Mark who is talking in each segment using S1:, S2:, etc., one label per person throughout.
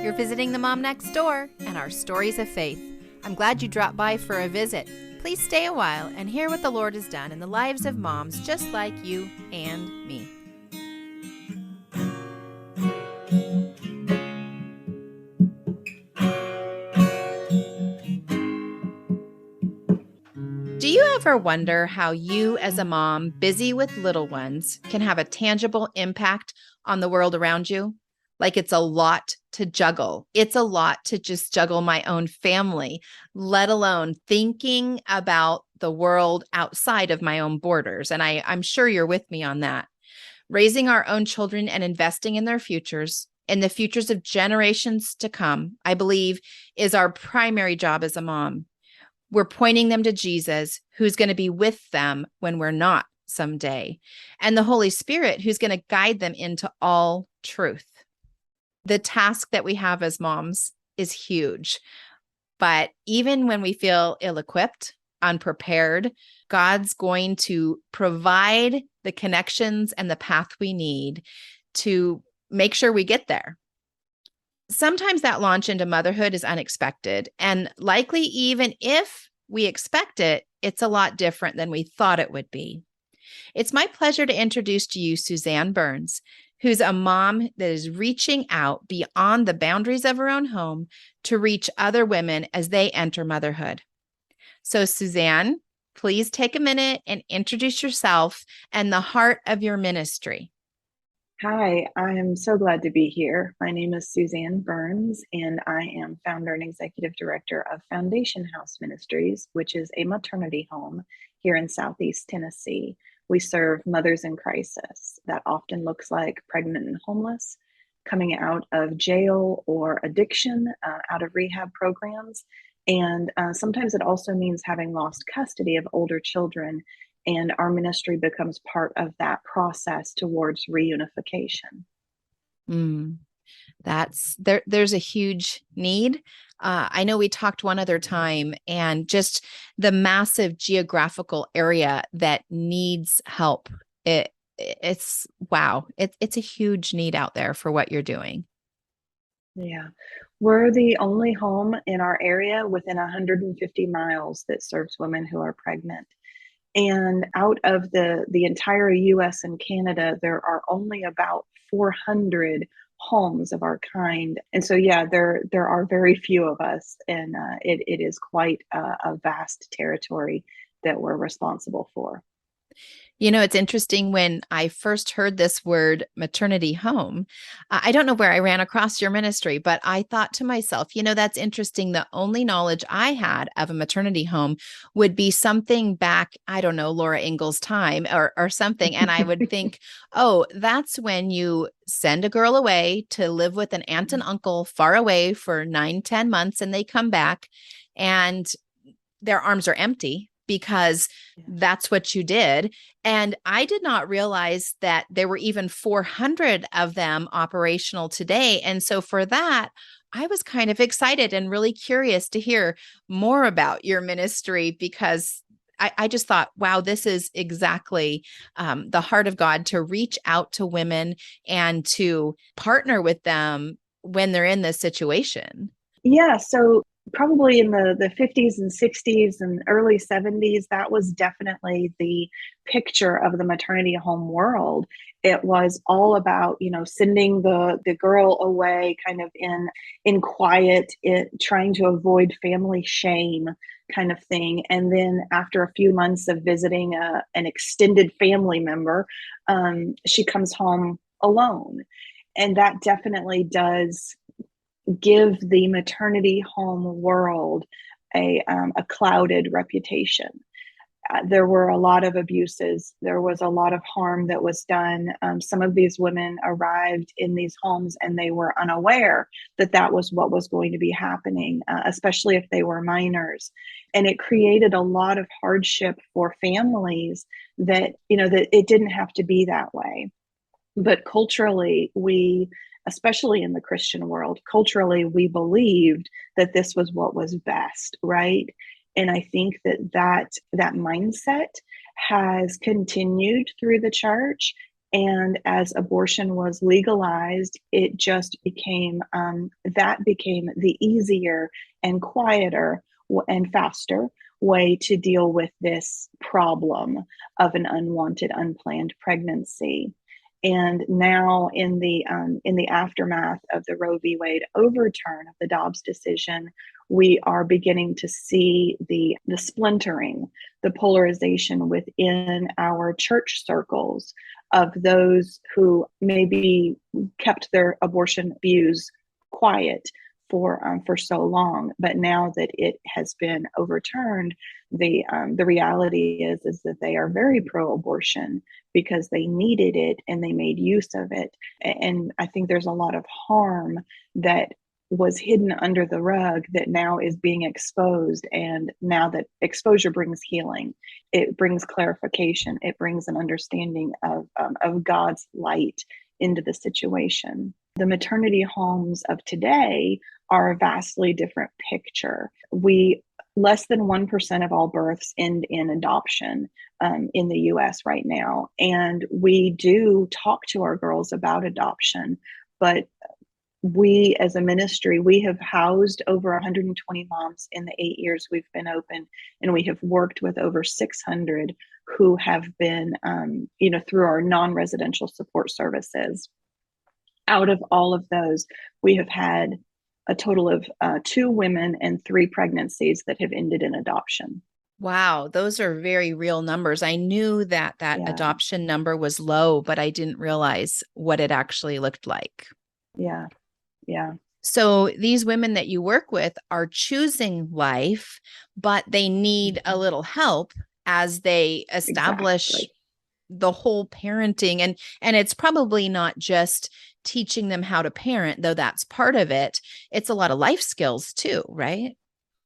S1: You're visiting the Mom Next Door and our stories of faith. I'm glad you dropped by for a visit. Please stay a while and hear what the Lord has done in the lives of moms just like you and me. Do you ever wonder how you as a mom busy with little ones can have a tangible impact on the world around you? Like it's a lot to juggle. It's a lot to just juggle my own family, let alone thinking about the world outside of my own borders. And I'm sure you're with me on that. Raising our own children and investing in their futures, in the futures of generations to come, I believe is our primary job as a mom. We're pointing them to Jesus, who's going to be with them when we're not someday, and the Holy Spirit, who's going to guide them into all truth. The task that we have as moms is huge, but even when we feel ill-equipped, unprepared, God's going to provide the connections and the path we need to make sure we get there. Sometimes that launch into motherhood is unexpected, and likely even if we expect it, it's a lot different than we thought it would be. It's my pleasure to introduce to you Suzanne Burns, who's a mom that is reaching out beyond the boundaries of her own home to reach other women as they enter motherhood. So Suzanne, please take a minute and introduce yourself and the heart of your ministry.
S2: Hi, I'm so glad to be here. My name is Suzanne Burns, and I am founder and executive director of House Ministries, which is a maternity home here in Southeast Tennessee. We serve mothers in crisis. That often looks like pregnant and homeless, coming out of jail or addiction, out of rehab programs. And sometimes it also means having lost custody of older children, and our ministry becomes part of that process towards reunification.
S1: There's a huge need. I know we talked one other time, and just the massive geographical area that needs help. It's wow. It's a huge need out there for what you're doing.
S2: Yeah. We're the only home in our area within 150 miles that serves women who are pregnant. And out of the entire US and Canada, there are only about 400 homes of our kind. And so, yeah, there are very few of us, and it is quite a vast territory that we're responsible for.
S1: You know, it's interesting when I first heard this word maternity home. I don't know where I ran across your ministry, but I thought to myself, that's interesting. The only knowledge I had of a maternity home would be something back, I don't know, Laura Ingalls' time or something. And I would think, oh, that's when you send a girl away to live with an aunt and uncle far away for 9-10 months, and they come back and their arms are empty because that's what you did. And I did not realize that there were even 400 of them operational today. And so for that, I was kind of excited and really curious to hear more about your ministry, because I just thought, wow, this is exactly the heart of God, to reach out to women and to partner with them when they're in this situation.
S2: Yeah, so probably in the 50s and 60s and early 70s, that was definitely the picture of the maternity home world. It was all about, sending the girl away kind of in quiet, trying to avoid family shame kind of thing. And then after a few months of visiting an extended family member, she comes home alone. And that definitely does give the maternity home world a clouded reputation. There were a lot of abuses. There was a lot of harm that was done. Some of these women arrived in these homes and they were unaware that that was what was going to be happening, especially if they were minors. And it created a lot of hardship for families that it didn't have to be that way. But culturally, especially in the Christian world, culturally, we believed that this was what was best, right? And I think that mindset has continued through the church. And as abortion was legalized, it just became that became the easier and quieter and faster way to deal with this problem of an unwanted, unplanned pregnancy. And now, in the aftermath of the Roe v. Wade overturn of the Dobbs decision, we are beginning to see the splintering, the polarization within our church circles of those who maybe kept their abortion views quiet for so long, but now that it has been overturned, the reality is that they are very pro-abortion because they needed it and they made use of it. And I think there's a lot of harm that was hidden under the rug that now is being exposed. And now that exposure brings healing, it brings clarification, it brings an understanding of God's light into the situation. The maternity homes of today are a vastly different picture. We less than 1% of all births end in adoption in the US right now. And we do talk to our girls about adoption, but we as a ministry, we have housed over 120 moms in the 8 years we've been open, and we have worked with over 600 who have been, through our non-residential support services. Out of all of those, we have had a total of 2 women and 3 pregnancies that have ended in adoption.
S1: Wow, those are very real numbers. I knew that
S2: Yeah.
S1: adoption number was low, but I didn't realize what it actually looked like.
S2: Yeah. Yeah.
S1: So these women that you work with are choosing life, but they need a little help as they establish
S2: Exactly.
S1: the whole parenting. And it's probably not just teaching them how to parent, though that's part of it. It's a lot of life skills too, right?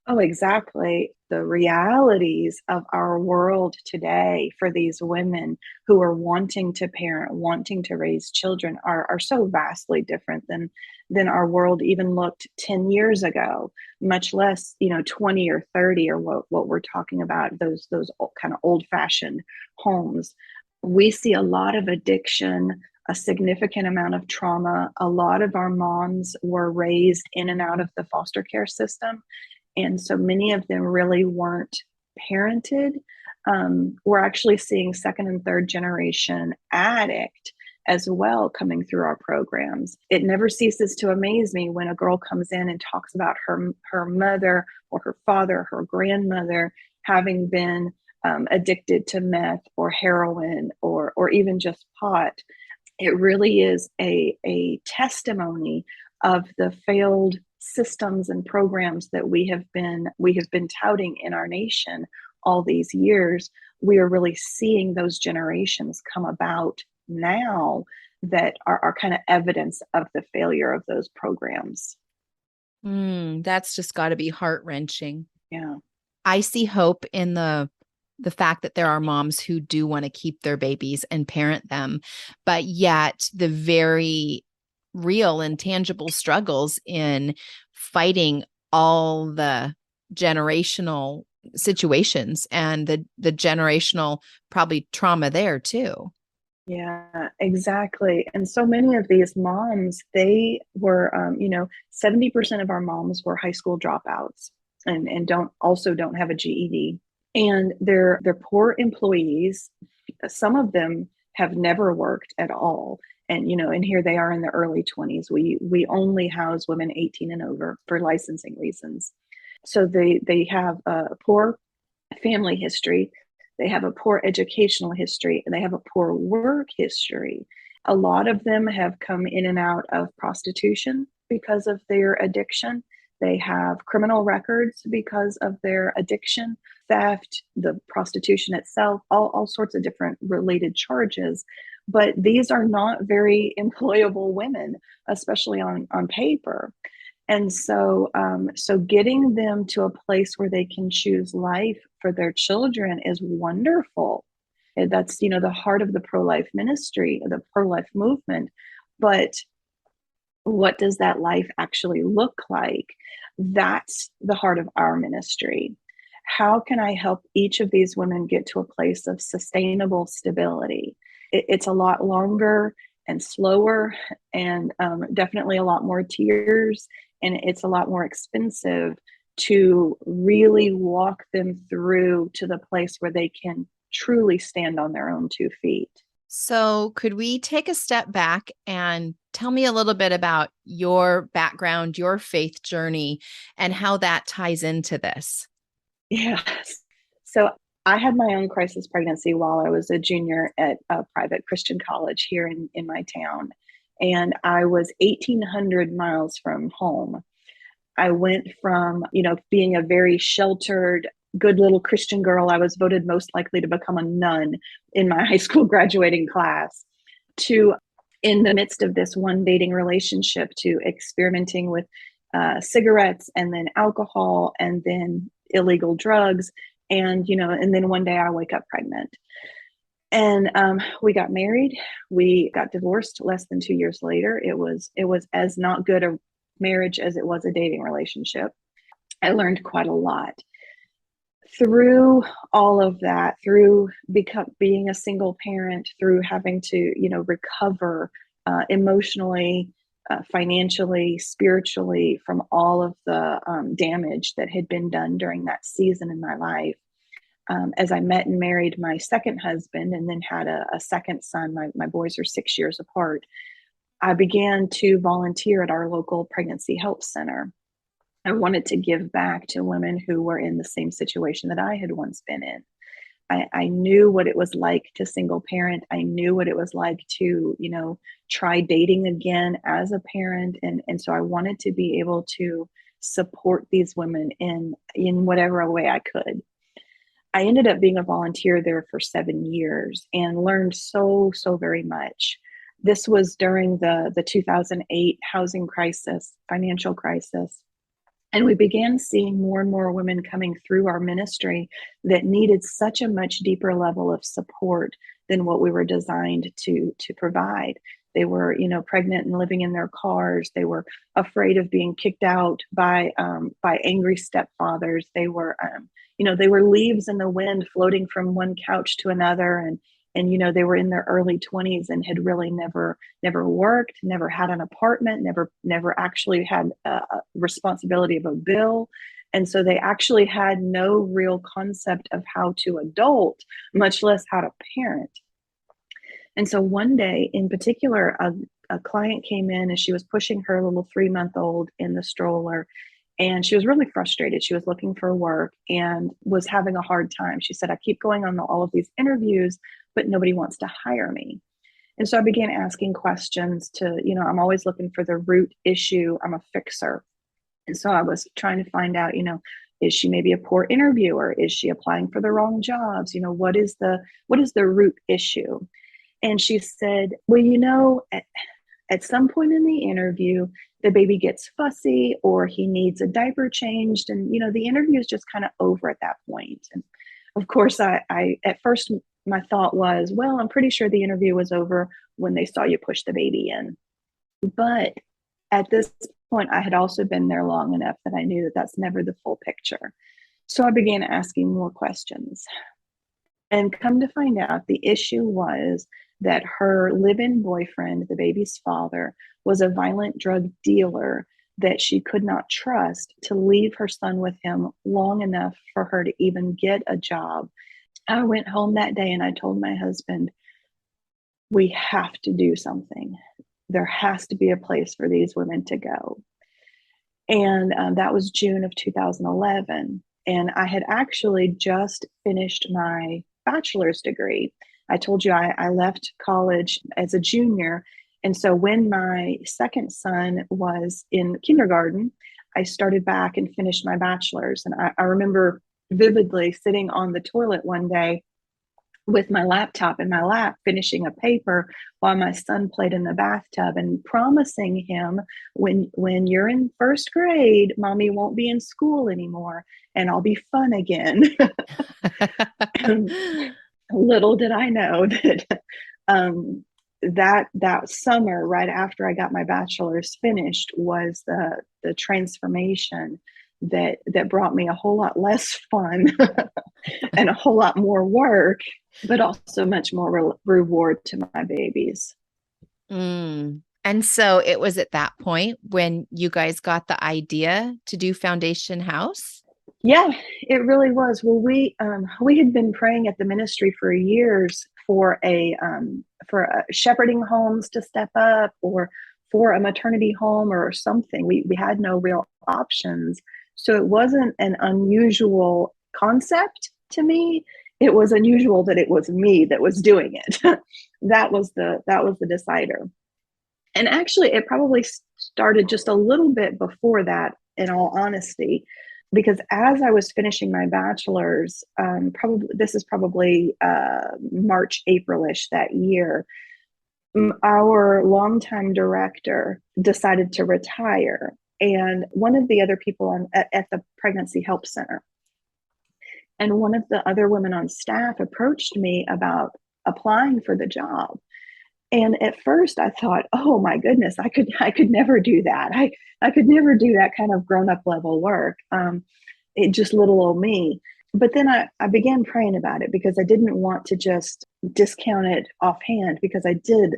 S2: Oh, exactly. The realities of our world today for these women who are wanting to parent, wanting to raise children are so vastly different than our world even looked 10 years ago, much less, 20 or 30 or what we're talking about, those kind of old-fashioned homes. We see a lot of addiction, a significant amount of trauma. A lot of our moms were raised in and out of the foster care system. And so many of them really weren't parented. We're actually seeing second and third generation addict as well coming through our programs. It never ceases to amaze me when a girl comes in and talks about her mother or her father, her grandmother having been addicted to meth or heroin or even just pot. It really is a testimony of the failed systems and programs that we have been touting in our nation all these years. We are really seeing those generations come about now that are kind of evidence of the failure of those programs.
S1: That's just got to be heart-wrenching.
S2: Yeah.
S1: I see hope in the fact that there are moms who do want to keep their babies and parent them, but yet the very real and tangible struggles in fighting all the generational situations and the generational probably trauma there too.
S2: Yeah, exactly. And so many of these moms, they were, 70% of our moms were high school dropouts and don't have a GED. And they're poor employees. Some of them have never worked at all. And here they are in the early 20s. We only house women 18 and over for licensing reasons. So they have a poor family history, they have a poor educational history, and they have a poor work history. A lot of them have come in and out of prostitution because of their addiction. They have criminal records because of their addiction, theft, the prostitution itself, all sorts of different related charges. But these are not very employable women, especially on paper. And so getting them to a place where they can choose life for their children is wonderful. And that's, the heart of the pro-life ministry, the pro-life movement. But what does that life actually look like? That's the heart of our ministry. How can I help each of these women get to a place of sustainable stability? It's a lot longer and slower, and definitely a lot more tears, and it's a lot more expensive to really walk them through to the place where they can truly stand on their own 2 feet.
S1: So, could we take a step back and tell me a little bit about your background, your faith journey, and how that ties into this?
S2: Yes. So I had my own crisis pregnancy while I was a junior at a private Christian college here in my town. And I was 1,800 miles from home. I went from, being a very sheltered, good little Christian girl. I was voted most likely to become a nun in my high school graduating class, to, in the midst of this one dating relationship, to experimenting with cigarettes and then alcohol and then illegal drugs. And then one day I wake up pregnant. And we got married. We got divorced less than 2 years later. It was as not good a marriage as it was a dating relationship. I learned quite a lot through all of that, through being a single parent, through having to, recover emotionally, financially, spiritually, from all of the damage that had been done during that season in my life. As I met and married my second husband and then had a second son, my boys are 6 years apart, I began to volunteer at our local pregnancy help center. I wanted to give back to women who were in the same situation that I had once been in. I knew what it was like to single parent. I knew what it was like to, try dating again as a parent. And so I wanted to be able to support these women in whatever way I could. I ended up being a volunteer there for 7 years and learned so, so very much. This was during the 2008 housing crisis, financial crisis. And we began seeing more and more women coming through our ministry that needed such a much deeper level of support than what we were designed to provide. They were, pregnant and living in their cars. They were afraid of being kicked out by angry stepfathers. They were leaves in the wind floating from one couch to another, and they were in their early 20s and had really never worked, never had an apartment, never actually had a responsibility of a bill. And so they actually had no real concept of how to adult, much less how to parent. And so one day in particular, a client came in and she was pushing her little 3-month-old in the stroller. And she was really frustrated. She was looking for work and was having a hard time. She said, I keep going on all of these interviews, but nobody wants to hire me. And so I began asking questions I'm always looking for the root issue. I'm a fixer. And so I was trying to find out, is she maybe a poor interviewer? Is she applying for the wrong jobs? What is the root issue? And she said, well, at some point in the interview, the baby gets fussy or he needs a diaper changed. And, the interview is just kind of over at that point. And of course, I at first, my thought was, well, I'm pretty sure the interview was over when they saw you push the baby in. But at this point, I had also been there long enough that I knew that that's never the full picture. So I began asking more questions. And come to find out, the issue was that her live-in boyfriend, the baby's father, was a violent drug dealer that she could not trust to leave her son with him long enough for her to even get a job. I went home that day and I told my husband, we have to do something. There has to be a place for these women to go. And that was June of 2011. And I had actually just finished my bachelor's degree. I told you I left college as a junior. And so when my second son was in kindergarten, I started back and finished my bachelor's. And I remember vividly sitting on the toilet one day with my laptop in my lap, finishing a paper while my son played in the bathtub, and promising him, when you're in first grade, mommy won't be in school anymore and I'll be fun again. Little did I know that that summer, right after I got my bachelor's finished, was the transformation that brought me a whole lot less fun and a whole lot more work, but also much more reward to my babies.
S1: Mm. And so it was at that point when you guys got the idea to do Foundation House?
S2: Yeah, it really was. Well, we had been praying at the ministry for years for shepherding homes to step up, or for a maternity home or something. We had no real options, so it wasn't an unusual concept to me. It was unusual that it was me that was doing it. That was the decider. And actually, it probably started just a little bit before that, in all honesty, because as I was finishing my bachelor's, probably this is probably March, Aprilish that year, our longtime director decided to retire, and one of the other people at the Pregnancy Help Center, and one of the other women on staff approached me about applying for the job. And at first I thought, oh my goodness, I could never do that. I could never do that kind of grown up level work. It just little old me. But then I began praying about it, because I didn't want to just discount it offhand, because I did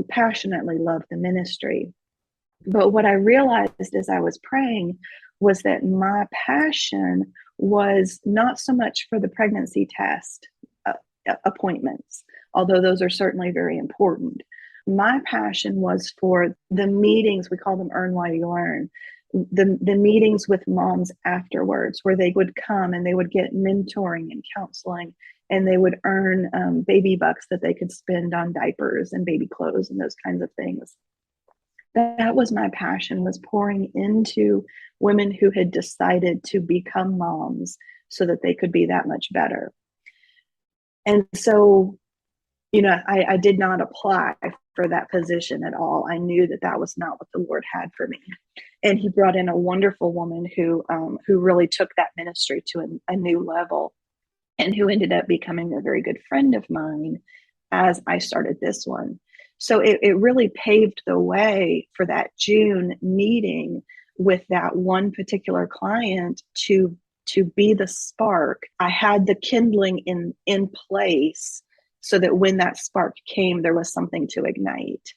S2: passionately love the ministry. But what I realized as I was praying was that my passion was not so much for the pregnancy test appointments, although those are certainly very important. My passion was for the meetings, we call them Earn While You Learn, the meetings with moms afterwards, where they would come and they would get mentoring and counseling, and they would earn baby bucks that they could spend on diapers and baby clothes and those kinds of things. That was my passion, was pouring into women who had decided to become moms so that they could be that much better. And so, I did not apply for that position at all. I knew that that was not what the Lord had for me. And He brought in a wonderful woman who really took that ministry to a new level, and who ended up becoming a very good friend of mine as I started this one. So it really paved the way for that June meeting with that one particular client to be the spark. I had the kindling in place, so that when that spark came, there was something to ignite.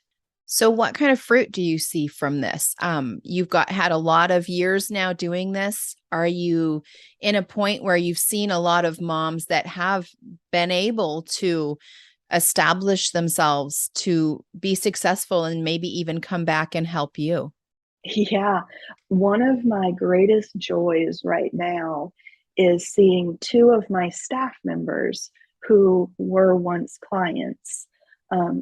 S1: So what kind of fruit do you see from this? You've had a lot of years now doing this. Are you in a point where you've seen a lot of moms that have been able to establish themselves to be successful and maybe even come back and help you?
S2: Yeah. One of my greatest joys right now is seeing two of my staff members who were once clients,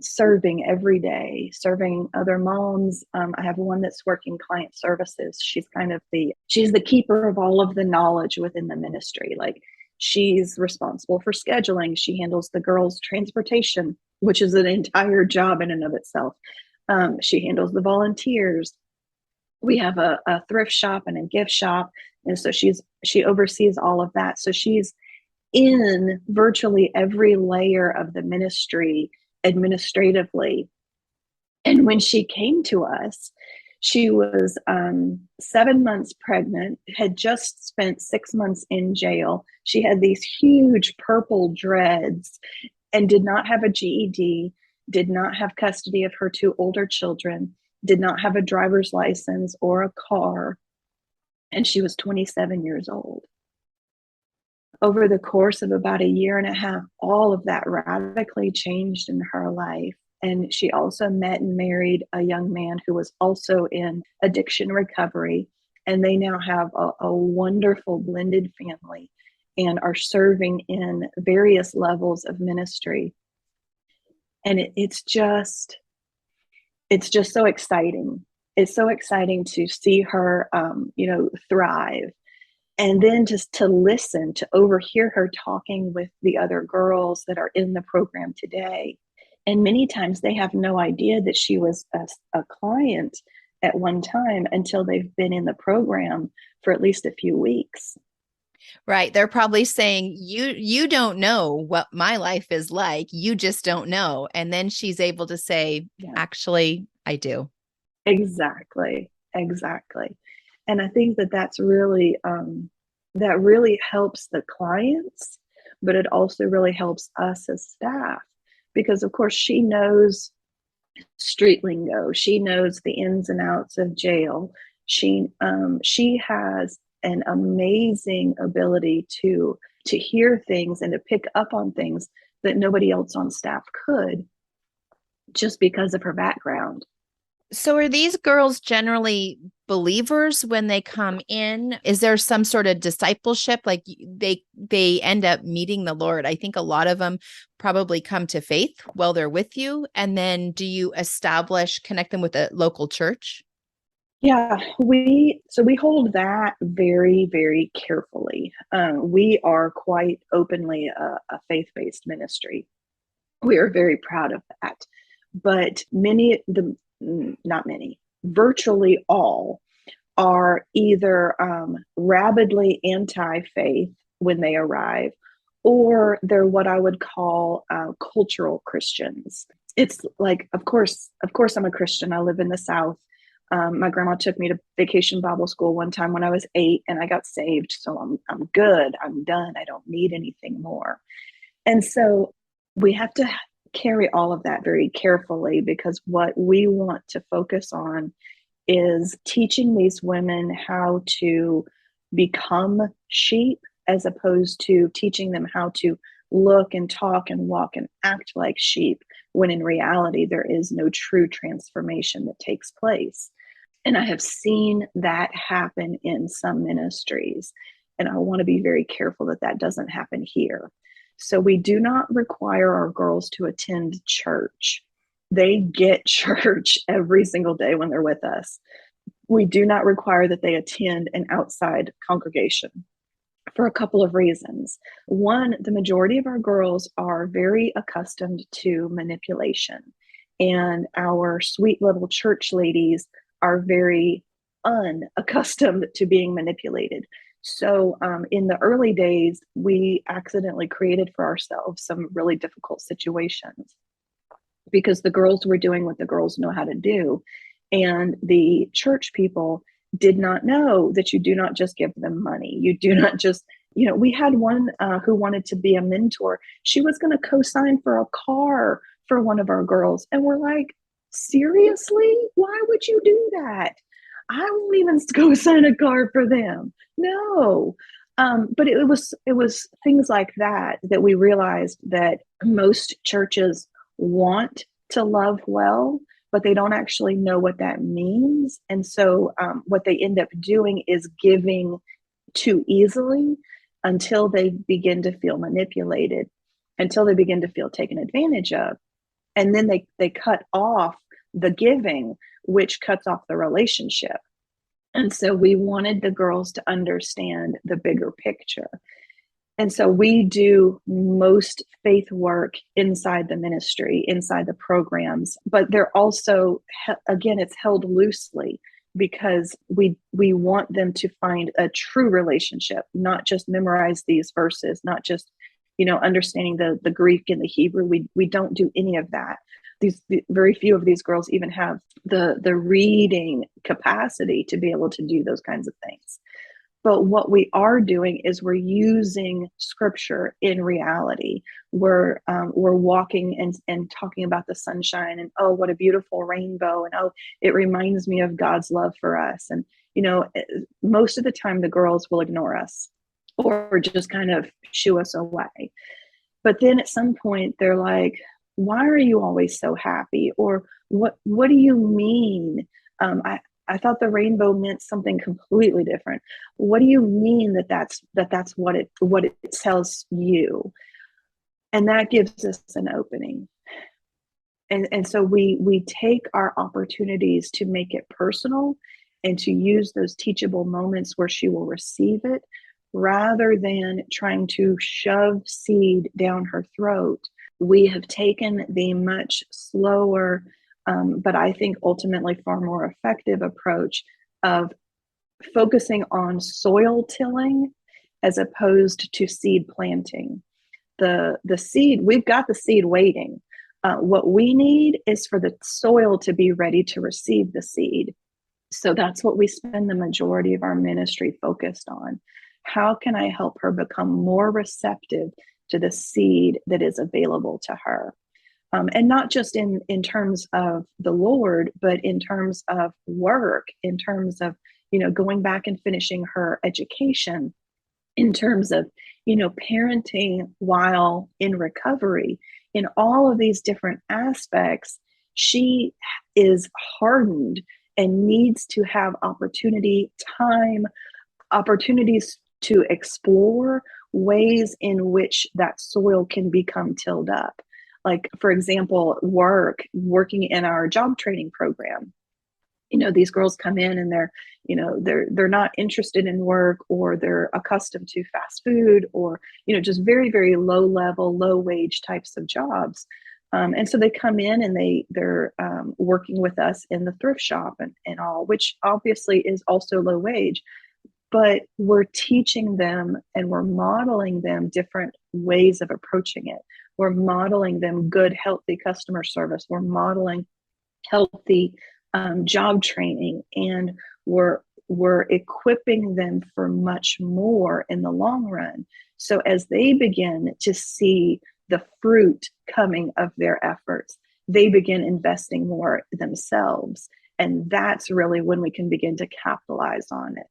S2: serving every day, serving other moms. I have one that's working client services. She's the keeper of all of the knowledge within the ministry. Like, she's responsible for scheduling. She handles the girls' transportation, which is an entire job in and of itself. She handles the volunteers. We have a thrift shop and a gift shop, and so she oversees all of that. So she's in virtually every layer of the ministry administratively. And when she came to us, she was 7 months pregnant, had just spent 6 months in jail. She had these huge purple dreads, and did not have a GED, did not have custody of her two older children, did not have a driver's license or a car, and she was 27 years old. Over the course of about a year and a half, all of that radically changed in her life. And she also met and married a young man who was also in addiction recovery. And they now have a wonderful blended family and are serving in various levels of ministry. And it's just so exciting. It's so exciting to see her, thrive. And then just to listen, to overhear her talking with the other girls that are in the program today. And many times they have no idea that she was a client at one time until they've been in the program for at least a few weeks.
S1: Right. They're probably saying, you don't know what my life is like. You just don't know. And then she's able to say,
S2: Yeah,
S1: actually, I do.
S2: exactly. Exactly. And I think that that's really that really helps the clients, but it also really helps us as staff because, of course, she knows street lingo. She knows the ins and outs of jail. She has an amazing ability to hear things and to pick up on things that nobody else on staff could, just because of her background.
S1: So are these girls generally believers when they come in? Is there some sort of discipleship? Like they end up meeting the Lord. I think a lot of them probably come to faith while they're with you. And then do you connect them with a local church?
S2: Yeah, we hold that very, very carefully. We are quite openly a faith-based ministry. We are very proud of that. But not many, virtually all are either rabidly anti-faith when they arrive, or they're what I would call cultural Christians. It's like, of course, I'm a Christian. I live in the South. My grandma took me to vacation Bible school one time when I was 8, and I got saved. So I'm good. I'm done. I don't need anything more. And so we have to carry all of that very carefully, because what we want to focus on is teaching these women how to become sheep, as opposed to teaching them how to look and talk and walk and act like sheep, when in reality there is no true transformation that takes place. And I have seen that happen in some ministries, and I want to be very careful that that doesn't happen here. So we do not require our girls to attend church. They get church every single day when they're with us. We do not require that they attend an outside congregation for a couple of reasons. One, the majority of our girls are very accustomed to manipulation, and our sweet little church ladies are very unaccustomed to being manipulated. So in the early days, we accidentally created for ourselves some really difficult situations, because the girls were doing what the girls know how to do. And the church people did not know that you do not just give them money. You do not just, we had one who wanted to be a mentor. She was going to co-sign for a car for one of our girls. And we're like, seriously? Why would you do that? I won't even go sign a car for them. No. But it was things like that we realized that most churches want to love well, but they don't actually know what that means. And so what they end up doing is giving too easily until they begin to feel manipulated, until they begin to feel taken advantage of. And then they cut off the giving, which cuts off the relationship. And so we wanted the girls to understand the bigger picture. And so we do most faith work inside the ministry, inside the programs, but they're also, again, it's held loosely, because we want them to find a true relationship, not just memorize these verses, not just, understanding the Greek and the Hebrew. We don't do any of that. Very few of these girls even have the reading capacity to be able to do those kinds of things. But what we are doing is we're using scripture in reality. We're walking and talking about the sunshine, and oh, what a beautiful rainbow, and oh, it reminds me of God's love for us. And most of the time the girls will ignore us or just kind of shoo us away. But then at some point they're like, why are you always so happy? Or what do you mean? I thought the rainbow meant something completely different. What do you mean that's what it tells you? And that gives us an opening. And so we take our opportunities to make it personal and to use those teachable moments where she will receive it, rather than trying to shove seed down her throat. We have taken the much slower, but I think ultimately far more effective approach of focusing on soil tilling as opposed to seed planting. The seed, we've got the seed waiting. What we need is for the soil to be ready to receive the seed. So that's what we spend the majority of our ministry focused on. How can I help her become more receptive to the seed that is available to her? And not just in terms of the Lord, but in terms of work, in terms of, going back and finishing her education, in terms of, parenting while in recovery, in all of these different aspects. She is hardened and needs to have opportunity, time, opportunities to explore ways in which that soil can become tilled up. Like, for example, working in our job training program. These girls come in and they're not interested in work, or they're accustomed to fast food, or just very, very low level, low wage types of jobs. And so they come in and they're working with us in the thrift shop and all, which obviously is also low wage, but we're teaching them and we're modeling them different ways of approaching it. We're modeling them good, healthy customer service. We're modeling healthy job training, and we're equipping them for much more in the long run. So as they begin to see the fruit coming of their efforts, they begin investing more themselves. And that's really when we can begin to capitalize on it.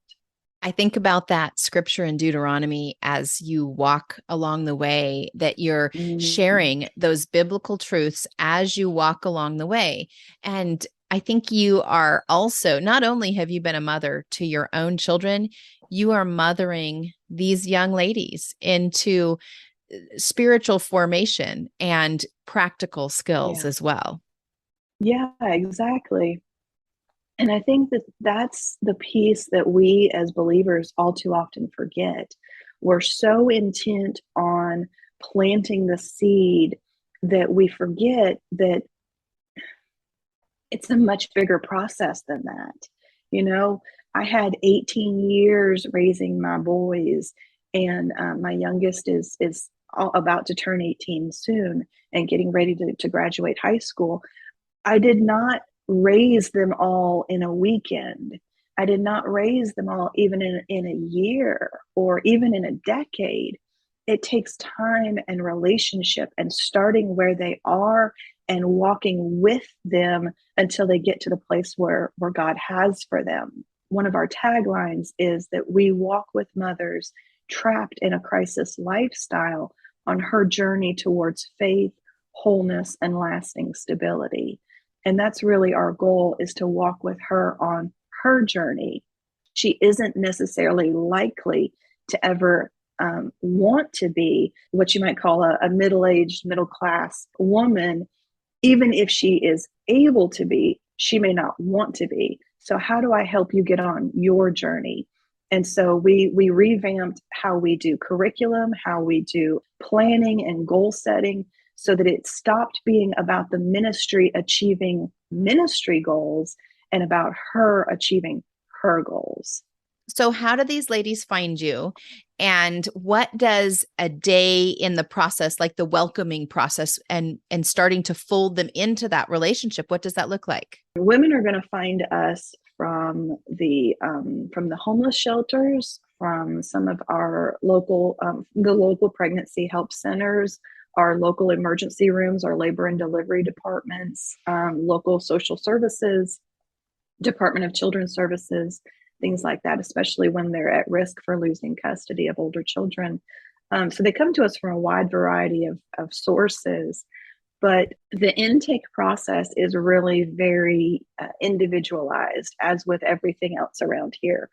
S1: I think about that scripture in Deuteronomy as you walk along the way, that you're
S2: Mm-hmm.
S1: sharing those biblical truths as you walk along the way. And I think you are also, not only have you been a mother to your own children, you are mothering these young ladies into spiritual formation and practical skills
S2: Yeah.
S1: as well.
S2: Yeah, exactly. And I think that that's the piece that we as believers all too often forget. We're so intent on planting the seed that we forget that it's a much bigger process than that. You know, I had 18 years raising my boys, and my youngest is about to turn 18 soon and getting ready to graduate high school. I did not raise them all in a weekend. I did not raise them all even in a year or even in a decade. It takes time and relationship and starting where they are and walking with them until they get to the place where God has for them. One of our taglines is that we walk with mothers trapped in a crisis lifestyle on her journey towards faith, wholeness, and lasting stability. And that's really our goal, is to walk with her on her journey. She isn't necessarily likely to ever want to be what you might call a middle-aged, middle-class woman. Even if she is able to be, she may not want to be. So how do I help you get on your journey? And so we revamped how we do curriculum, how we do planning and goal setting, so that it stopped being about the ministry achieving ministry goals and about her achieving her goals.
S1: So, how do these ladies find you? And what does a day in the process, like the welcoming process and starting to fold them into that relationship, what does that look like?
S2: Women are going to find us from the homeless shelters, from some of our the local pregnancy help centers, our local emergency rooms, our labor and delivery departments, local social services, Department of Children's Services, things like that, especially when they're at risk for losing custody of older children. So they come to us from a wide variety of sources, but the intake process is really very individualized, as with everything else around here.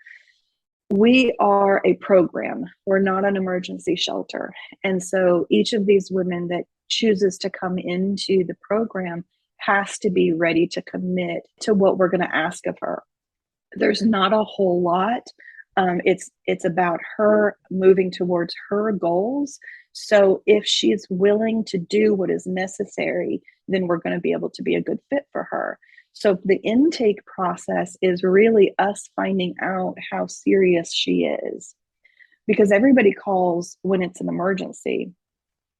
S2: We are a program, we're not an emergency shelter. And so each of these women that chooses to come into the program has to be ready to commit to what we're going to ask of her. There's not a whole lot. It's about her moving towards her goals. So if she's willing to do what is necessary, then we're going to be able to be a good fit for her. So the intake process is really us finding out how serious she is, because everybody calls when it's an emergency.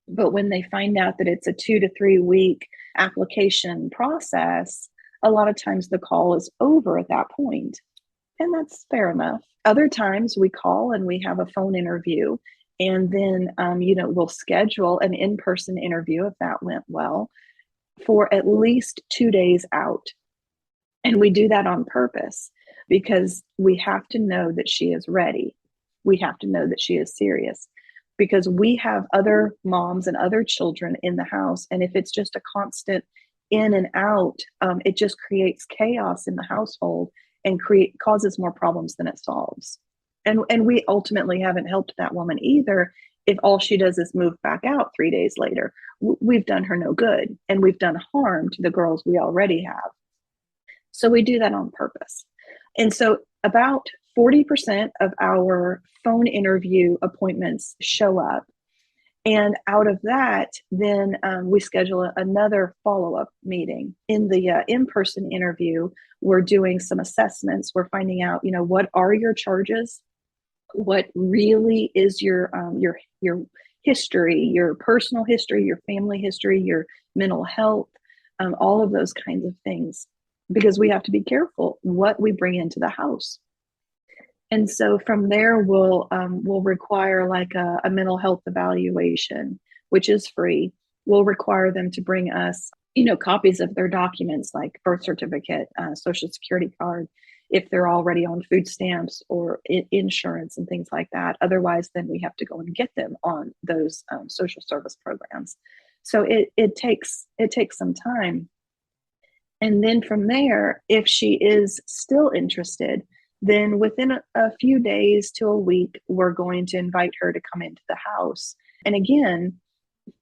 S2: But when they find out that it's a 2 to 3 week application process, a lot of times the call is over at that point, and that's fair enough. Other times we call and we have a phone interview, and then, we'll schedule an in person interview if that went well for at least 2 days out. And we do that on purpose because we have to know that she is ready. We have to know that she is serious because we have other moms and other children in the house. And if it's just a constant in and out, it just creates chaos in the household and causes more problems than it solves. And we ultimately haven't helped that woman either if all she does is move back out 3 days later. We've done her no good, and we've done harm to the girls we already have. So we do that on purpose. And so about 40% of our phone interview appointments show up. And out of that, then we schedule another follow-up meeting. In the in-person interview, we're doing some assessments. We're finding out, what are your charges? What really is your history, your personal history, your family history, your mental health, all of those kinds of things, because we have to be careful what we bring into the house. And so from there, we'll require like a mental health evaluation, which is free. We'll require them to bring us, copies of their documents like birth certificate, social security card, if they're already on food stamps or insurance and things like that. Otherwise, then we have to go and get them on those social service programs. So it takes some time. And then from there, if she is still interested, then within a few days to a week, we're going to invite her to come into the house. And again,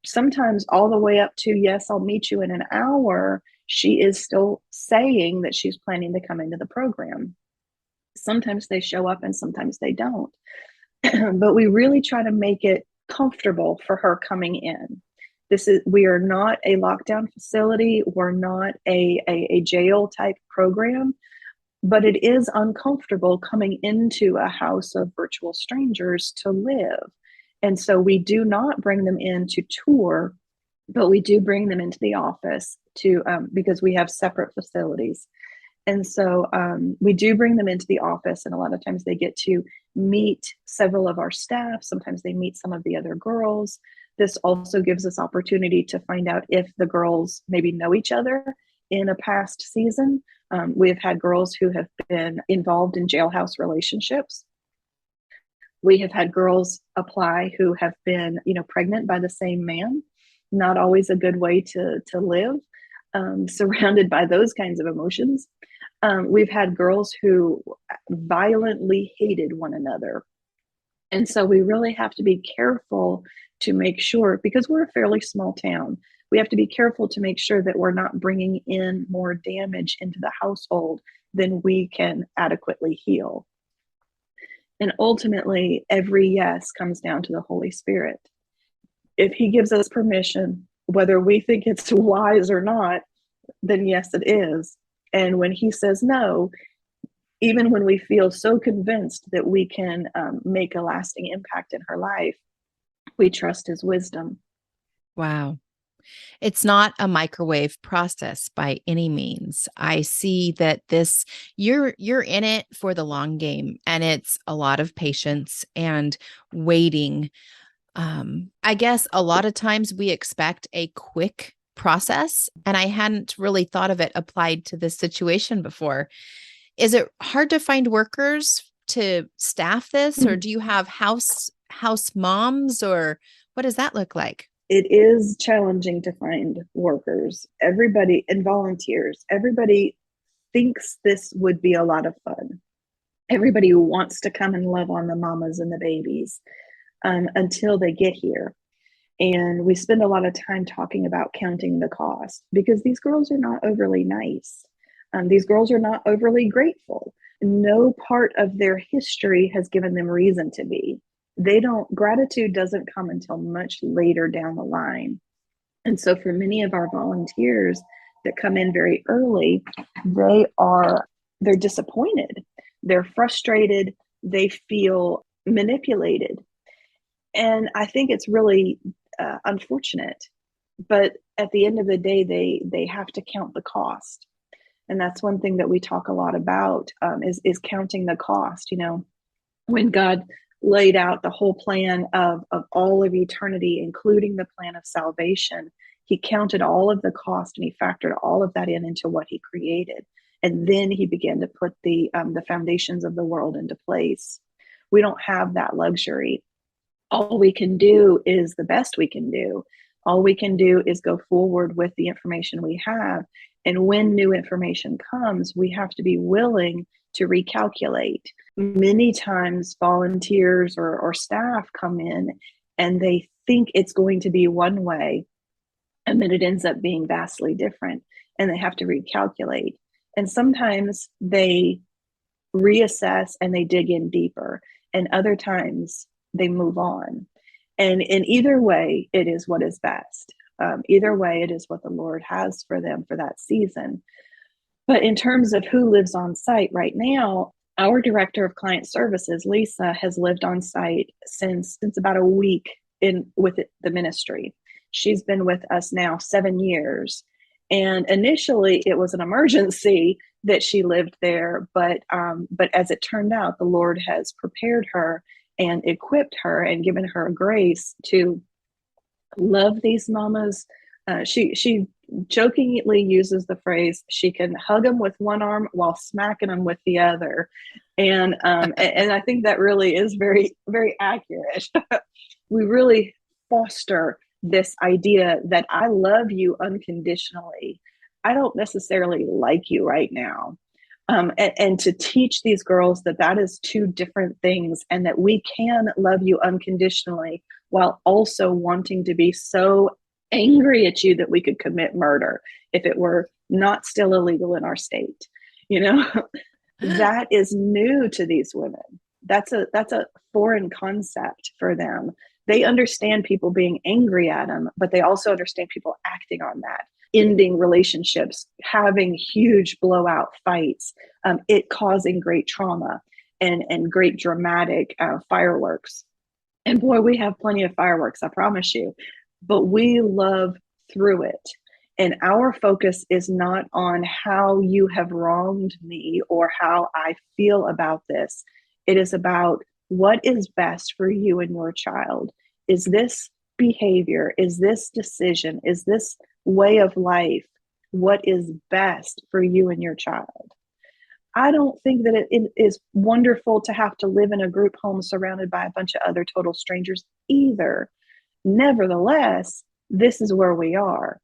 S2: sometimes all the way up to, yes, I'll meet you in an hour, she is still saying that she's planning to come into the program. Sometimes they show up and sometimes they don't. But we really try to make it comfortable for her coming in. We are not a lockdown facility. We're not a jail type program, but it is uncomfortable coming into a house of virtual strangers to live. And so we do not bring them in to tour, but we do bring them into the office because we have separate facilities. And so we do bring them into the office, and a lot of times they get to meet several of our staff. Sometimes they meet some of the other girls. This also gives us opportunity to find out if the girls maybe know each other in a past season. We've had girls who have been involved in jailhouse relationships. We have had girls apply who have been, pregnant by the same man. Not always a good way to live, surrounded by those kinds of emotions. We've had girls who violently hated one another. And so we really have to be careful to make sure, because we're a fairly small town, we have to be careful to make sure that we're not bringing in more damage into the household than we can adequately heal. And ultimately, every yes comes down to the Holy Spirit. If He gives us permission, whether we think it's wise or not, then yes, it is. And when He says no, even when we feel so convinced that we can make a lasting impact in her life, we trust His wisdom.
S1: Wow. It's not a microwave process by any means. I see that you're in it for the long game, and it's a lot of patience and waiting. I guess a lot of times we expect a quick process, and I hadn't really thought of it applied to this situation before. Is it hard to find workers to staff this, or do you have house moms, or what does that look like?
S2: It is challenging to find workers, everybody, and volunteers. Everybody thinks this would be a lot of fun. Everybody wants to come and love on the mamas and the babies until they get here. And we spend a lot of time talking about counting the cost, because these girls are not overly nice. These girls are not overly grateful. No part of their history has given them reason to be. Gratitude doesn't come until much later down the line. And so for many of our volunteers that come in very early, they're disappointed. They're frustrated. They feel manipulated. And I think it's really unfortunate. But at the end of the day, they have to count the cost. And that's one thing that we talk a lot about, is counting the cost. When God laid out the whole plan of all of eternity, including the plan of salvation, he counted all of the cost and he factored all of that into what he created. And then he began to put the foundations of the world into place. We don't have that luxury. All we can do is the best we can do. All we can do is go forward with the information we have. And when new information comes, we have to be willing to recalculate. Many times, volunteers or staff come in and they think it's going to be one way, and then it ends up being vastly different, and they have to recalculate. And sometimes they reassess and they dig in deeper, and other times they move on. And in either way, it is what is best. Either way, it is what the Lord has for them for that season. But in terms of who lives on site right now, our director of client services, Lisa, has lived on site since about a week with the ministry. She's been with us now 7 years. And initially, it was an emergency that she lived there. But as it turned out, the Lord has prepared her and equipped her and given her grace to love these mamas. She jokingly uses the phrase, she can hug them with one arm while smacking them with the other. And I think that really is very, very accurate. We really foster this idea that I love you unconditionally. I don't necessarily like you right now. And to teach these girls that is two different things, and that we can love you unconditionally while also wanting to be so angry at you that we could commit murder if it were not still illegal in our state. That is new to these women. That's a foreign concept for them. They understand people being angry at them, but they also understand people acting on that, ending relationships, having huge blowout fights, it causing great trauma and great dramatic fireworks. And boy, we have plenty of fireworks, I promise you, but we love through it. And our focus is not on how you have wronged me or how I feel about this. It is about what is best for you and your child. Is this behavior? Is this decision? Is this way of life what is best for you and your child? I don't think that it is wonderful to have to live in a group home surrounded by a bunch of other total strangers either. Nevertheless, this is where we are.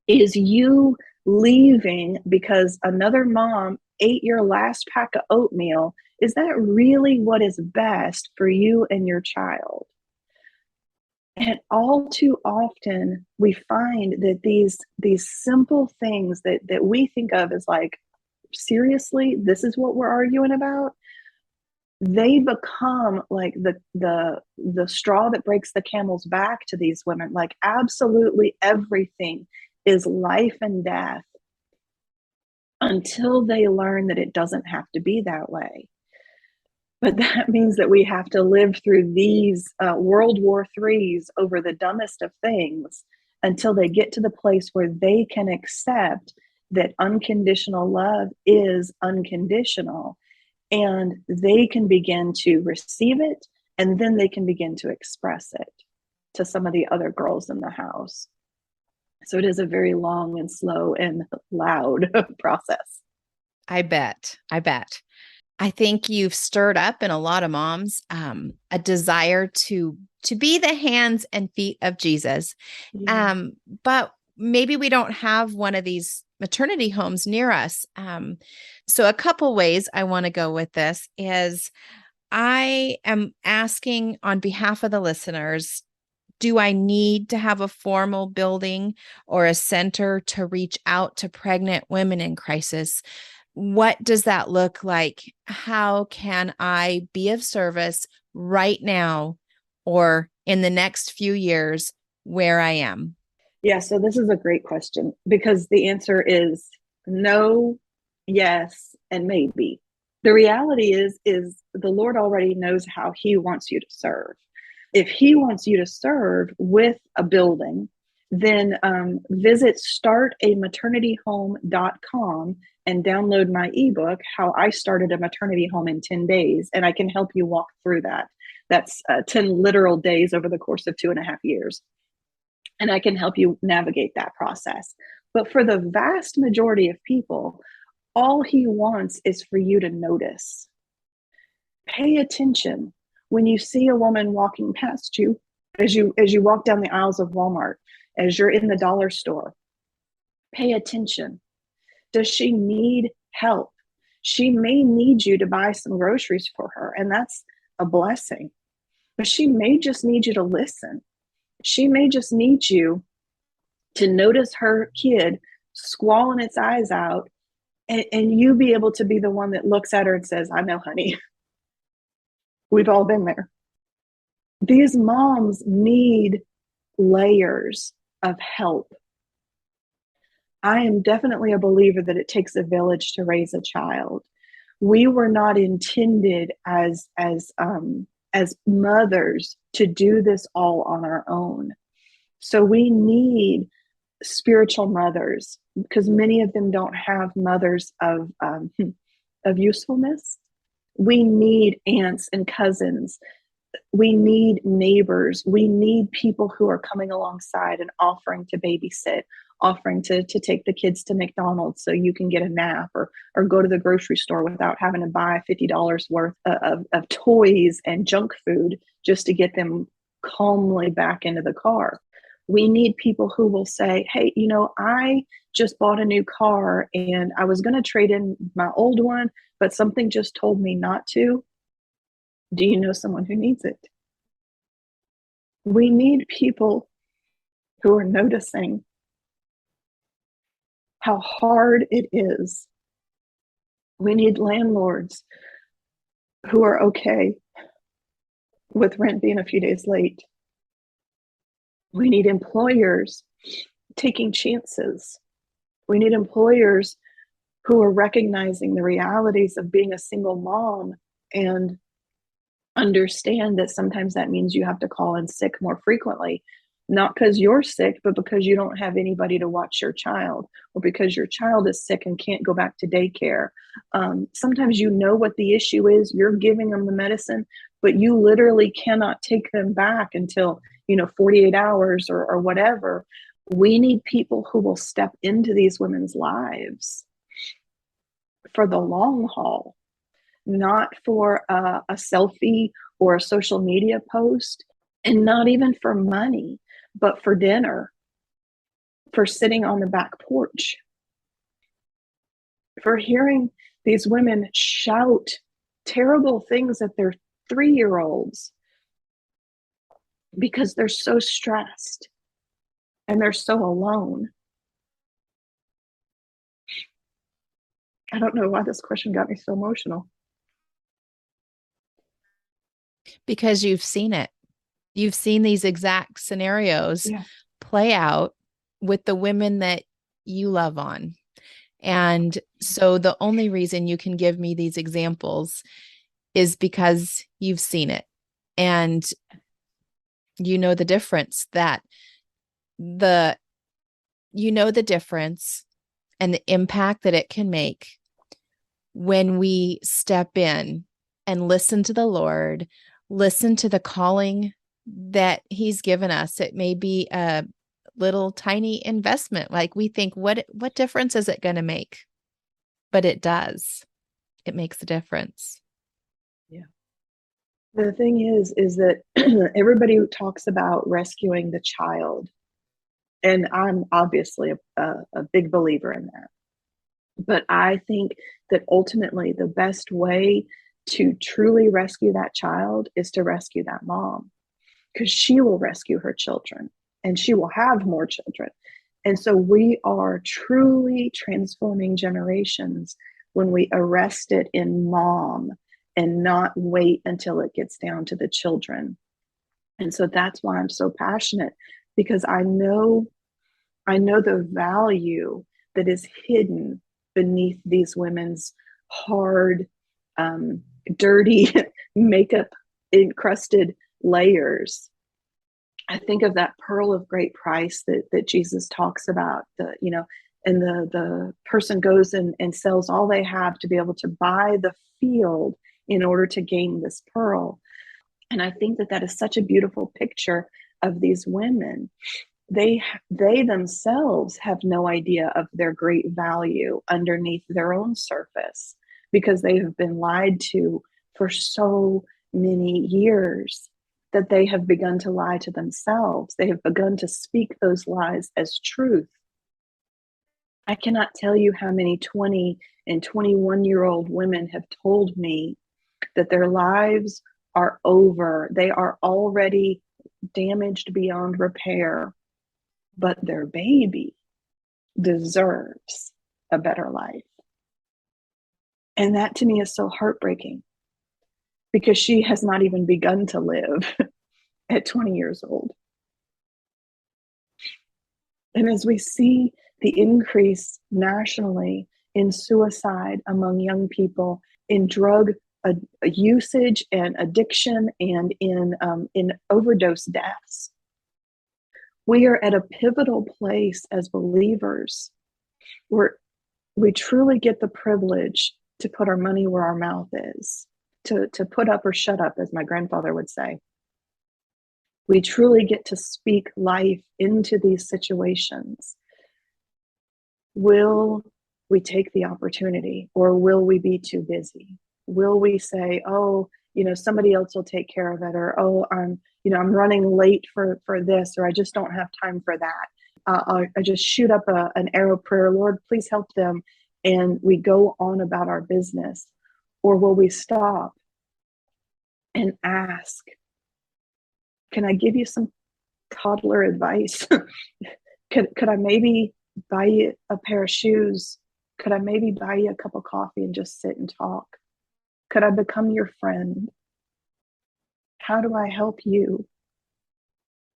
S2: Is you leaving because another mom ate your last pack of oatmeal? Is that really what is best for you and your child? And all too often, we find that these simple things that we think of as like, seriously, this is what we're arguing about, they become like the straw that breaks the camel's back to these women. Like absolutely everything is life and death until they learn that it doesn't have to be that way. But that means that we have to live through these World War IIIs over the dumbest of things until they get to the place where they can accept that unconditional love is unconditional, and they can begin to receive it, and then they can begin to express it to some of the other girls in the house. So it is a very long and slow and loud process.
S1: I bet. I think you've stirred up in a lot of moms a desire to be the hands and feet of Jesus.
S2: Yeah.
S1: But maybe we don't have one of these maternity homes near us. So a couple ways I want to go with this is I am asking on behalf of the listeners, do I need to have a formal building or a center to reach out to pregnant women in crisis? What does that look like? How can I be of service right now or in the next few years where I am?
S2: Yeah, so this is a great question because the answer is no, yes, and maybe. The reality is the Lord already knows how he wants you to serve. If he wants you to serve with a building, then visit startamaternityhome.com and download my ebook, How I Started a Maternity Home in 10 Days. And I can help you walk through that. That's 10 literal days over the course of 2.5 years. And I can help you navigate that process. But for the vast majority of people, all he wants is for you to notice. Pay attention when you see a woman walking past you, as you walk down the aisles of Walmart, as you're in the dollar store. Pay attention. Does she need help? She may need you to buy some groceries for her, and that's a blessing. But she may just need you to listen. She may just need you to notice her kid squalling its eyes out, and you be able to be the one that looks at her and says, I know, honey. We've all been there. These moms need layers of help. I am definitely a believer that it takes a village to raise a child. We were not intended as mothers to do this all on our own. So we need spiritual mothers, because many of them don't have mothers of usefulness. We need aunts and cousins. We need neighbors. We need people who are coming alongside and offering to babysit, offering to take the kids to McDonald's so you can get a nap, or go to the grocery store without having to buy $50 worth of toys and junk food just to get them calmly back into the car. We need people who will say, hey, I just bought a new car and I was going to trade in my old one, but something just told me not to. Do you know someone who needs it? We need people who are noticing how hard it is. We need landlords who are okay with rent being a few days late. We need employers taking chances. We need employers who are recognizing the realities of being a single mom and understand that sometimes that means you have to call in sick more frequently, not because you're sick, but because you don't have anybody to watch your child, or because your child is sick and can't go back to daycare. Sometimes you know what the issue is, you're giving them the medicine, but you literally cannot take them back until 48 hours or whatever. We need people who will step into these women's lives for the long haul, not for a selfie or a social media post, and not even for money, but for dinner, for sitting on the back porch, for hearing these women shout terrible things at their 3-year-olds because they're so stressed and they're so alone. I don't know why this question got me so emotional.
S1: Because you've seen it. You've seen these exact scenarios play out with the women that you love on. And so the only reason you can give me these examples is because you've seen it. And you know the difference the difference and the impact that it can make when we step in and listen to the Lord, listen to the calling that he's given us. It may be a little tiny investment. Like we think, what difference is it going to make? But it does. It makes a difference.
S2: Yeah. The thing is that everybody talks about rescuing the child. And I'm obviously a big believer in that. But I think that ultimately the best way to truly rescue that child is to rescue that mom, because she will rescue her children and she will have more children. And so we are truly transforming generations when we arrest it in mom and not wait until it gets down to the children. And so that's why I'm so passionate, because I know the value that is hidden beneath these women's hard, dirty, makeup encrusted layers. I think of that pearl of great price that Jesus talks about, and the person goes and sells all they have to be able to buy the field in order to gain this pearl. And I think that is such a beautiful picture of these women. They themselves have no idea of their great value underneath their own surface, because they have been lied to for so many years that they have begun to lie to themselves. They have begun to speak those lies as truth. I cannot tell you how many 20 and 21-year-old women have told me that their lives are over. They are already damaged beyond repair, but their baby deserves a better life. And that to me is so heartbreaking, because she has not even begun to live at 20 years old. And as we see the increase nationally in suicide among young people, in drug usage and addiction, and in overdose deaths, we are at a pivotal place as believers where we truly get the privilege to put our money where our mouth is, to put up or shut up, as my grandfather would say. We truly get to speak life into these situations. Will we take the opportunity, or will we be too busy? Will we say, oh, somebody else will take care of it, or, oh, I'm running late for this, or I just don't have time for that. I just shoot up an arrow prayer, Lord, please help them, and we go on about our business? Or will we stop and ask, can I give you some toddler advice? Could I maybe buy you a pair of shoes? Could I maybe buy you a cup of coffee and just sit and talk? Could I become your friend? How do I help you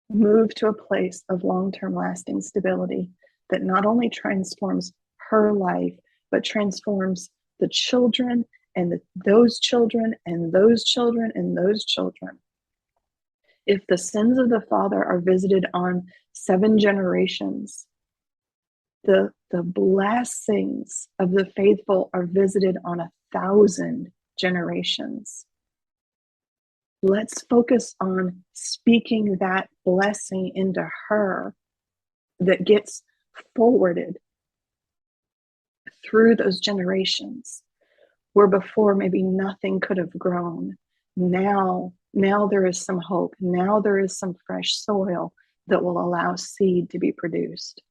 S2: move to a place of long-term lasting stability that not only transforms her life, but transforms the children and those children and those children and those children? If the sins of the father are visited on 7 generations, the blessings of the faithful are visited on 1,000 generations. Let's focus on speaking that blessing into her that gets forwarded through those generations, where before maybe nothing could have grown. Now there is some hope. Now there is some fresh soil that will allow seed to be produced.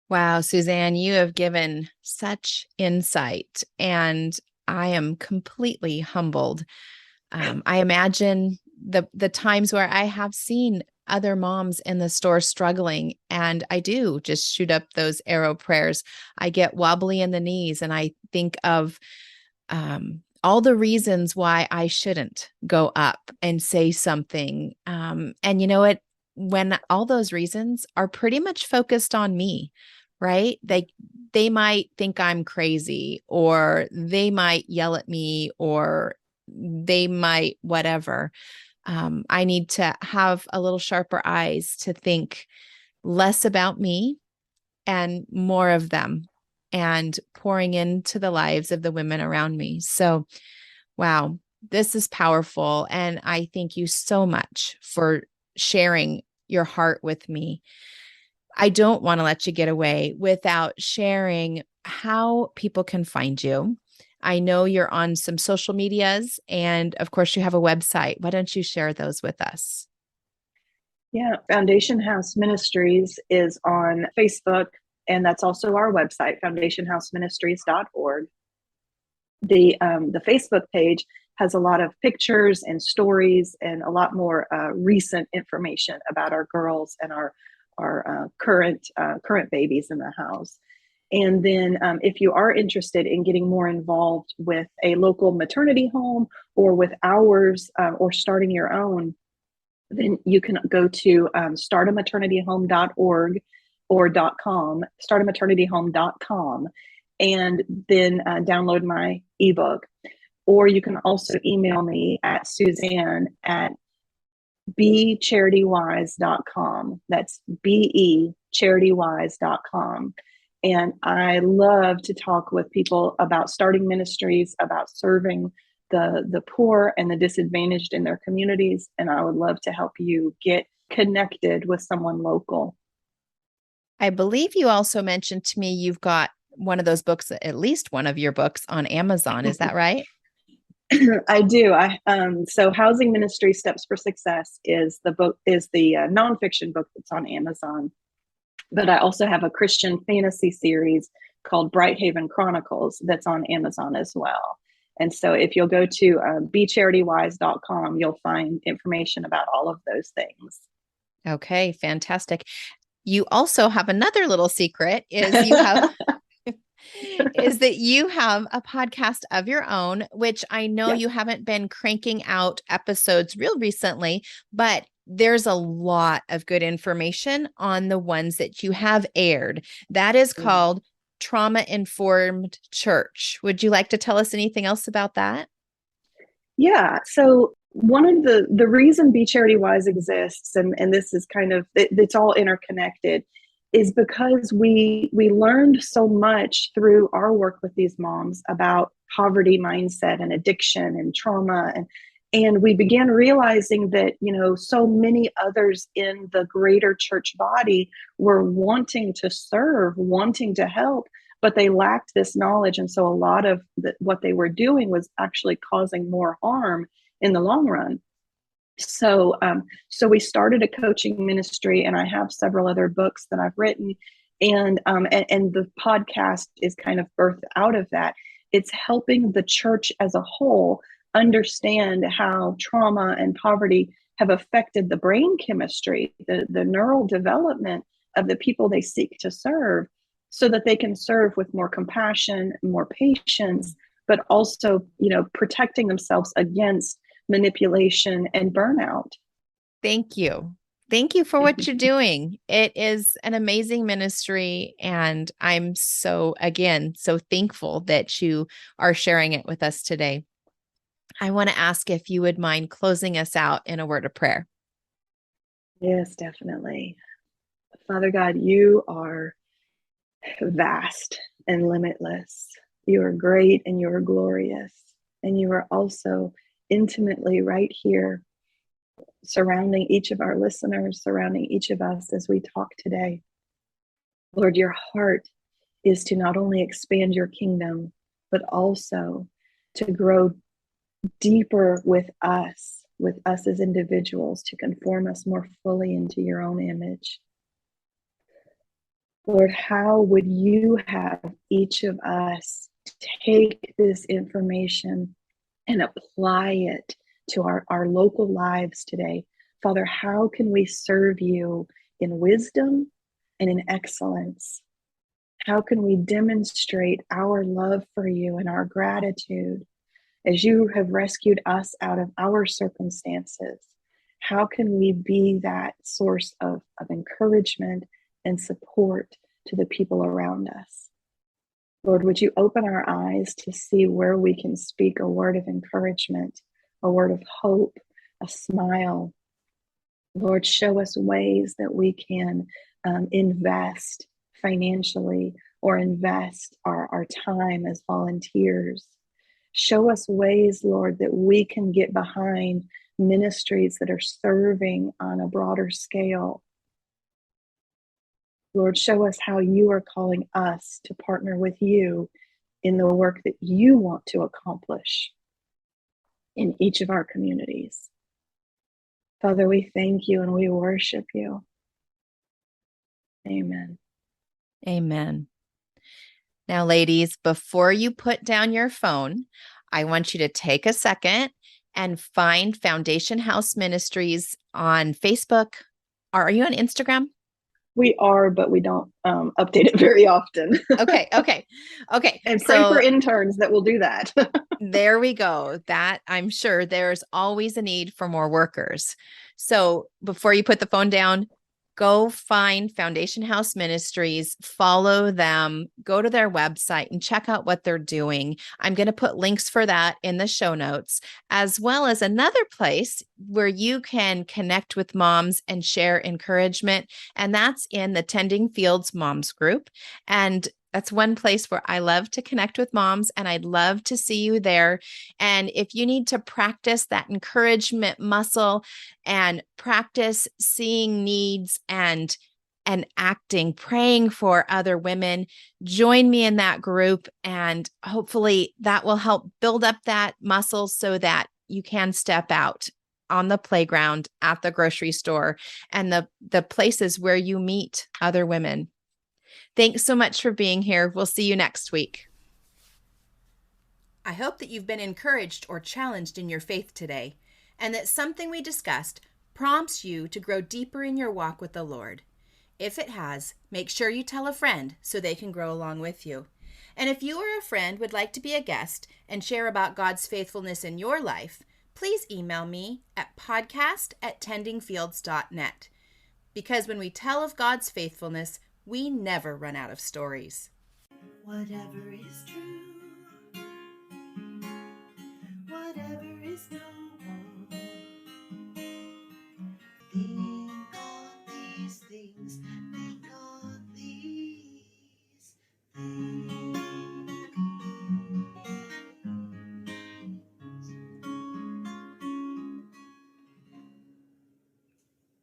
S1: Wow, Suzanne, you have given such insight, and I am completely humbled. I imagine the times where I have seen other moms in the store struggling, and I do just shoot up those arrow prayers. I get wobbly in the knees, and I think of all the reasons why I shouldn't go up and say something. And you know what? When all those reasons are pretty much focused on me, right? They might think I'm crazy, or they might yell at me, or they might whatever. I need to have a little sharper eyes to think less about me and more of them, and pouring into the lives of the women around me. So, wow, this is powerful. And I thank you so much for sharing your heart with me. I don't want to let you get away without sharing how people can find you. I know you're on some social medias, and of course you have a website. Why don't you share those with us?
S2: Yeah, Foundation House Ministries is on Facebook, and that's also our website, foundationhouseministries.org. The Facebook page has a lot of pictures and stories and a lot more recent information about our girls and our current babies in the house. And then if you are interested in getting more involved with a local maternity home, or with ours, or starting your own, then you can go to startamaternityhome.org or .com, startamaternityhome.com, and then download my ebook. Or you can also email me at Suzanne at becharitywise.com. That's BE charitywise.com. And I love to talk with people about starting ministries, about serving the poor and the disadvantaged in their communities. And I would love to help you get connected with someone local.
S1: I believe you also mentioned to me you've got one of those books, at least one of your books on Amazon. Is that right?
S2: I do. So Housing Ministry Steps for Success is the book, is the nonfiction book that's on Amazon. But I also have a Christian fantasy series called Bright Haven Chronicles that's on Amazon as well. And so if you'll go to becharitywise.com, you'll find information about all of those things.
S1: Okay, fantastic. You also have another little secret is you have is that you have a podcast of your own, which I know you haven't been cranking out episodes real recently, but there's a lot of good information on the ones that you have aired. That is called Trauma Informed Church. Would you like to tell us anything else about that?
S2: Yeah. So one of the reason Be Charity Wise exists, and this is kind of, it's all interconnected, is because we learned so much through our work with these moms about poverty mindset and addiction and trauma, and we began realizing that, you know, so many others in the greater church body were wanting to serve, wanting to help, but they lacked this knowledge. And so a lot of what they were doing was actually causing more harm in the long run. So we started a coaching ministry, and I have several other books that I've written, and the podcast is kind of birthed out of that. It's helping the church as a whole understand how trauma and poverty have affected the brain chemistry, the neural development of the people they seek to serve, so that they can serve with more compassion, more patience, but also, you know, protecting themselves against manipulation and burnout.
S1: Thank you. Thank you for what you're doing. It is an amazing ministry, and I'm so thankful that you are sharing it with us today. I want to ask if you would mind closing us out in a word of prayer.
S2: Yes, definitely. Father God, you are vast and limitless. You are great and you are glorious. And you are also intimately right here, surrounding each of our listeners, surrounding each of us as we talk today. Lord, your heart is to not only expand your kingdom, but also to grow deeper with us as individuals, to conform us more fully into your own image. Lord, how would you have each of us take this information and apply it to our local lives today? Father, how can we serve you in wisdom and in excellence? How can we demonstrate our love for you and our gratitude as you have rescued us out of our circumstances? How can we be that source of encouragement and support to the people around us? Lord, would you open our eyes to see where we can speak a word of encouragement, a word of hope, a smile. Lord, show us ways that we can invest financially or invest our time as volunteers. Show us ways, Lord, that we can get behind ministries that are serving on a broader scale. Lord, show us how you are calling us to partner with you in the work that you want to accomplish in each of our communities. Father, we thank you and we worship you. Amen.
S1: Amen. Now, ladies, before you put down your phone, I want you to take a second and find Foundation House Ministries on Facebook. Are you on Instagram?
S2: We are, but we don't update it very often.
S1: Okay.
S2: And pray for interns that will do that.
S1: There we go. That I'm sure there's always a need for more workers. So before you put the phone down, go find Foundation House Ministries, follow them, go to their website and check out what they're doing. I'm going to put links for that in the show notes, as well as another place where you can connect with moms and share encouragement. And that's in the Tending Fields Moms group. And that's one place where I love to connect with moms, and I'd love to see you there. And if you need to practice that encouragement muscle and practice seeing needs and acting, praying for other women, join me in that group. And hopefully that will help build up that muscle so that you can step out on the playground, at the grocery store, and the places where you meet other women. Thanks so much for being here. We'll see you next week. I hope that you've been encouraged or challenged in your faith today, and that something we discussed prompts you to grow deeper in your walk with the Lord. If it has, make sure you tell a friend so they can grow along with you. And if you or a friend would like to be a guest and share about God's faithfulness in your life, please email me at podcast@tendingfields.net. Because when we tell of God's faithfulness, we never run out of stories.
S3: Whatever is true, whatever is known.